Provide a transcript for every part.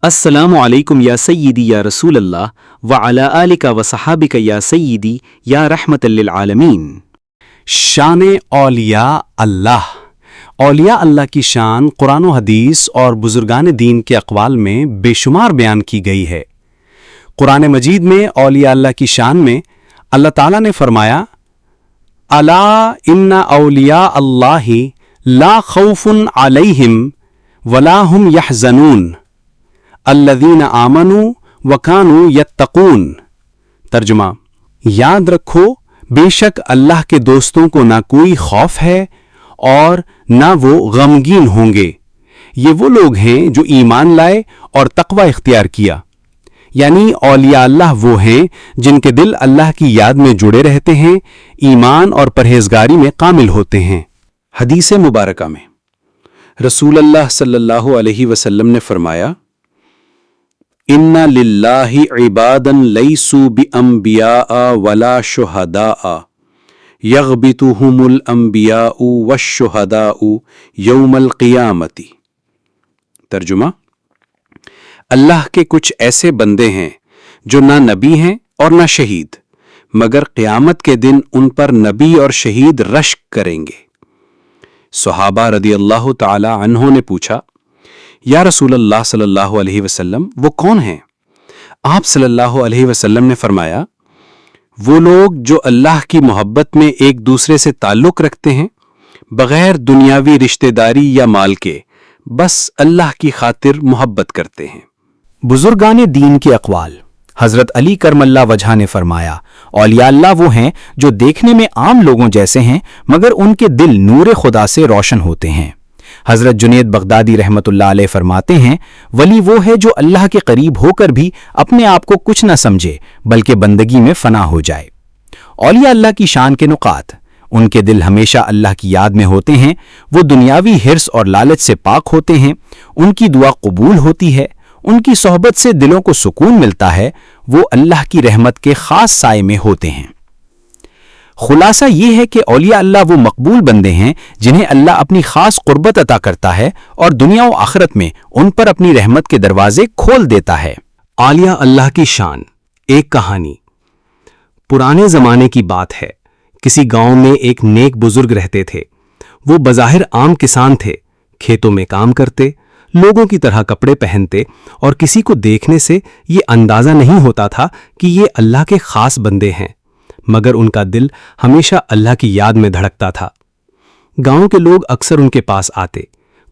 السلام علیکم یا سیدی یا رسول اللہ وعلی آلک و صحابک یا سیدی یا رحمت للعالمین۔ شان اولیاء اللہ۔ اولیاء اللہ کی شان قرآن و حدیث اور بزرگان دین کے اقوال میں بے شمار بیان کی گئی ہے۔ قرآن مجید میں اولیاء اللہ کی شان میں اللہ تعالیٰ نے فرمایا، الا ان اولیاء اللہ لا خوف علیہم ولا هم یحزنون الذین آمنوا وکانوا یتقون۔ ترجمہ: یاد رکھو بے شک اللہ کے دوستوں کو نہ کوئی خوف ہے اور نہ وہ غمگین ہوں گے۔ یہ وہ لوگ ہیں جو ایمان لائے اور تقوی اختیار کیا، یعنی اولیاء اللہ وہ ہیں جن کے دل اللہ کی یاد میں جڑے رہتے ہیں، ایمان اور پرہیزگاری میں کامل ہوتے ہیں۔ حدیث مبارکہ میں رسول اللہ صلی اللہ علیہ وسلم نے فرمایا، ان للہ عبادا لیسوا بانبیاء ولا شہداء یغبطہم الانبیاء والشہداء یوم القیامۃ۔ ترجمہ: اللہ کے کچھ ایسے بندے ہیں جو نہ نبی ہیں اور نہ شہید، مگر قیامت کے دن ان پر نبی اور شہید رشک کریں گے۔ صحابہ رضی اللہ تعالی عنہ نے پوچھا، یا رسول اللہ صلی اللہ علیہ وسلم وہ کون ہیں؟ آپ صلی اللہ علیہ وسلم نے فرمایا، وہ لوگ جو اللہ کی محبت میں ایک دوسرے سے تعلق رکھتے ہیں، بغیر دنیاوی رشتہ داری یا مال کے، بس اللہ کی خاطر محبت کرتے ہیں۔ بزرگان دین کے اقوال۔ حضرت علی کرم اللہ وجہہ نے فرمایا، اولیاء اللہ وہ ہیں جو دیکھنے میں عام لوگوں جیسے ہیں مگر ان کے دل نور خدا سے روشن ہوتے ہیں۔ حضرت جنید بغدادی رحمت اللہ علیہ فرماتے ہیں، ولی وہ ہے جو اللہ کے قریب ہو کر بھی اپنے آپ کو کچھ نہ سمجھے بلکہ بندگی میں فنا ہو جائے۔ اولیاء اللہ کی شان کے نقاط: ان کے دل ہمیشہ اللہ کی یاد میں ہوتے ہیں، وہ دنیاوی حرص اور لالچ سے پاک ہوتے ہیں، ان کی دعا قبول ہوتی ہے، ان کی صحبت سے دلوں کو سکون ملتا ہے، وہ اللہ کی رحمت کے خاص سائے میں ہوتے ہیں۔ خلاصہ یہ ہے کہ اولیاء اللہ وہ مقبول بندے ہیں جنہیں اللہ اپنی خاص قربت عطا کرتا ہے اور دنیا و آخرت میں ان پر اپنی رحمت کے دروازے کھول دیتا ہے۔ اولیاء اللہ کی شان۔ ایک کہانی۔ پرانے زمانے کی بات ہے، کسی گاؤں میں ایک نیک بزرگ رہتے تھے۔ وہ بظاہر عام کسان تھے، کھیتوں میں کام کرتے، لوگوں کی طرح کپڑے پہنتے اور کسی کو دیکھنے سے یہ اندازہ نہیں ہوتا تھا کہ یہ اللہ کے خاص بندے ہیں، مگر ان کا دل ہمیشہ اللہ کی یاد میں دھڑکتا تھا۔ گاؤں کے لوگ اکثر ان کے پاس آتے،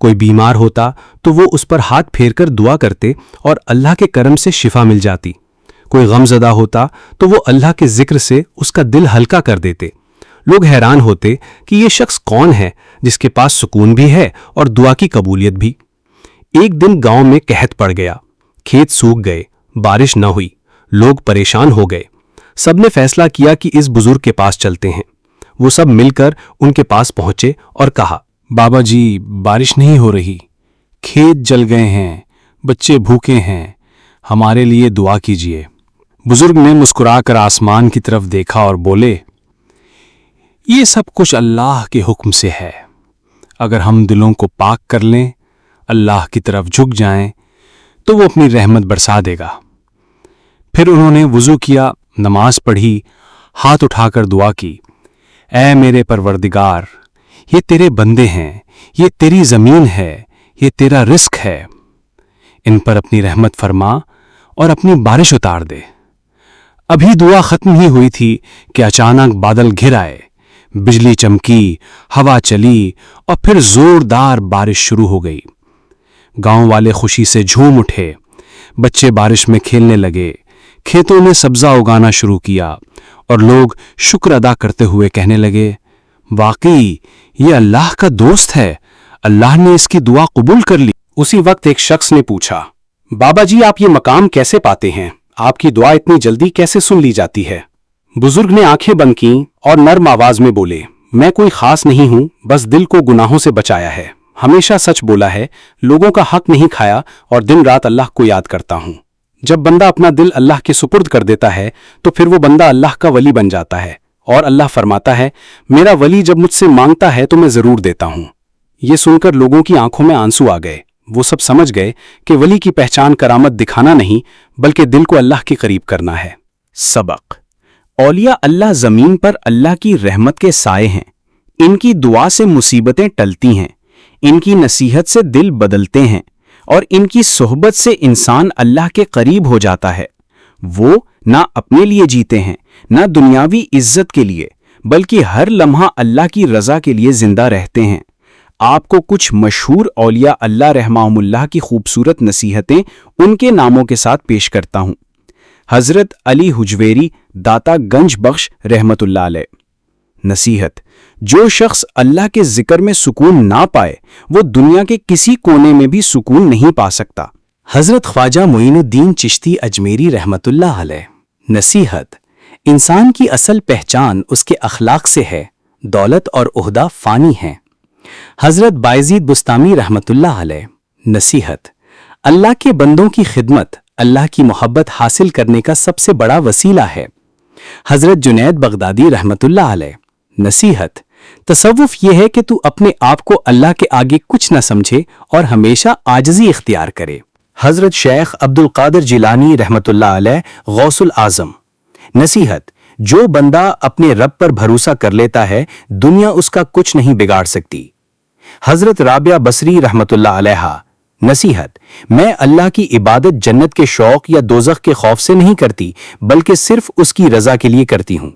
کوئی بیمار ہوتا تو وہ اس پر ہاتھ پھیر کر دعا کرتے اور اللہ کے کرم سے شفا مل جاتی۔ کوئی غم زدہ ہوتا تو وہ اللہ کے ذکر سے اس کا دل ہلکا کر دیتے۔ لوگ حیران ہوتے کہ یہ شخص کون ہے جس کے پاس سکون بھی ہے اور دعا کی قبولیت بھی۔ ایک دن گاؤں میں قحط پڑ گیا، کھیت سوکھ گئے، بارش نہ ہوئی، لوگ پریشان ہو گئے۔ سب نے فیصلہ کیا کہ اس بزرگ کے پاس چلتے ہیں۔ وہ سب مل کر ان کے پاس پہنچے اور کہا، بابا جی، بارش نہیں ہو رہی، کھیت جل گئے ہیں، بچے بھوکے ہیں، ہمارے لیے دعا کیجیے۔ بزرگ نے مسکرا کر آسمان کی طرف دیکھا اور بولے، یہ سب کچھ اللہ کے حکم سے ہے۔ اگر ہم دلوں کو پاک کر لیں، اللہ کی طرف جھک جائیں تو وہ اپنی رحمت برسا دے گا۔ پھر انہوں نے وضو کیا، نماز پڑھی، ہاتھ اٹھا کر دعا کی، اے میرے پروردگار، یہ تیرے بندے ہیں، یہ تیری زمین ہے، یہ تیرا رزق ہے، ان پر اپنی رحمت فرما اور اپنی بارش اتار دے۔ ابھی دعا ختم ہی ہوئی تھی کہ اچانک بادل گھر آئے، بجلی چمکی، ہوا چلی اور پھر زوردار بارش شروع ہو گئی۔ گاؤں والے خوشی سے جھوم اٹھے، بچے بارش میں کھیلنے لگے، کھیتوں میں سبزہ اگانا شروع کیا اور لوگ شکر ادا کرتے ہوئے کہنے لگے، واقعی یہ اللہ کا دوست ہے، اللہ نے اس کی دعا قبول کر لی۔ اسی وقت ایک شخص نے پوچھا، بابا جی آپ یہ مقام کیسے پاتے ہیں؟ آپ کی دعا اتنی جلدی کیسے سن لی جاتی ہے؟ بزرگ نے آنکھیں بند کیں اور نرم آواز میں بولے، میں کوئی خاص نہیں ہوں، بس دل کو گناہوں سے بچایا ہے، ہمیشہ سچ بولا ہے، لوگوں کا حق نہیں کھایا اور دن رات اللہ کو یاد کرتا ہوں۔ جب بندہ اپنا دل اللہ کے سپرد کر دیتا ہے تو پھر وہ بندہ اللہ کا ولی بن جاتا ہے، اور اللہ فرماتا ہے، میرا ولی جب مجھ سے مانگتا ہے تو میں ضرور دیتا ہوں۔ یہ سن کر لوگوں کی آنکھوں میں آنسو آ گئے، وہ سب سمجھ گئے کہ ولی کی پہچان کرامت دکھانا نہیں بلکہ دل کو اللہ کے قریب کرنا ہے۔ سبق: اولیاء اللہ زمین پر اللہ کی رحمت کے سائے ہیں۔ ان کی دعا سے مصیبتیں ٹلتی ہیں، ان کی نصیحت سے دل بدلتے ہیں، اور ان کی صحبت سے انسان اللہ کے قریب ہو جاتا ہے۔ وہ نہ اپنے لیے جیتے ہیں، نہ دنیاوی عزت کے لیے، بلکہ ہر لمحہ اللہ کی رضا کے لیے زندہ رہتے ہیں۔ آپ کو کچھ مشہور اولیاء اللہ رحمہم اللہ کی خوبصورت نصیحتیں ان کے ناموں کے ساتھ پیش کرتا ہوں۔ حضرت علی حجویری داتا گنج بخش رحمت اللہ علیہ۔ نصیحت: جو شخص اللہ کے ذکر میں سکون نہ پائے وہ دنیا کے کسی کونے میں بھی سکون نہیں پا سکتا۔ حضرت خواجہ معین الدین چشتی اجمیری رحمت اللہ علیہ۔ نصیحت: انسان کی اصل پہچان اس کے اخلاق سے ہے، دولت اور عہدہ فانی ہیں۔ حضرت بایزید بستامی رحمت اللہ علیہ۔ نصیحت: اللہ کے بندوں کی خدمت اللہ کی محبت حاصل کرنے کا سب سے بڑا وسیلہ ہے۔ حضرت جنید بغدادی رحمت اللہ علیہ۔ نصیحت: تصوف یہ ہے کہ تو اپنے آپ کو اللہ کے آگے کچھ نہ سمجھے اور ہمیشہ عاجزی اختیار کرے۔ حضرت شیخ عبد القادر جیلانی رحمت اللہ علیہ غوث العظم۔ نصیحت: جو بندہ اپنے رب پر بھروسہ کر لیتا ہے دنیا اس کا کچھ نہیں بگاڑ سکتی۔ حضرت رابعہ بصری رحمت اللہ علیہ۔ نصیحت: میں اللہ کی عبادت جنت کے شوق یا دوزخ کے خوف سے نہیں کرتی بلکہ صرف اس کی رضا کے لیے کرتی ہوں۔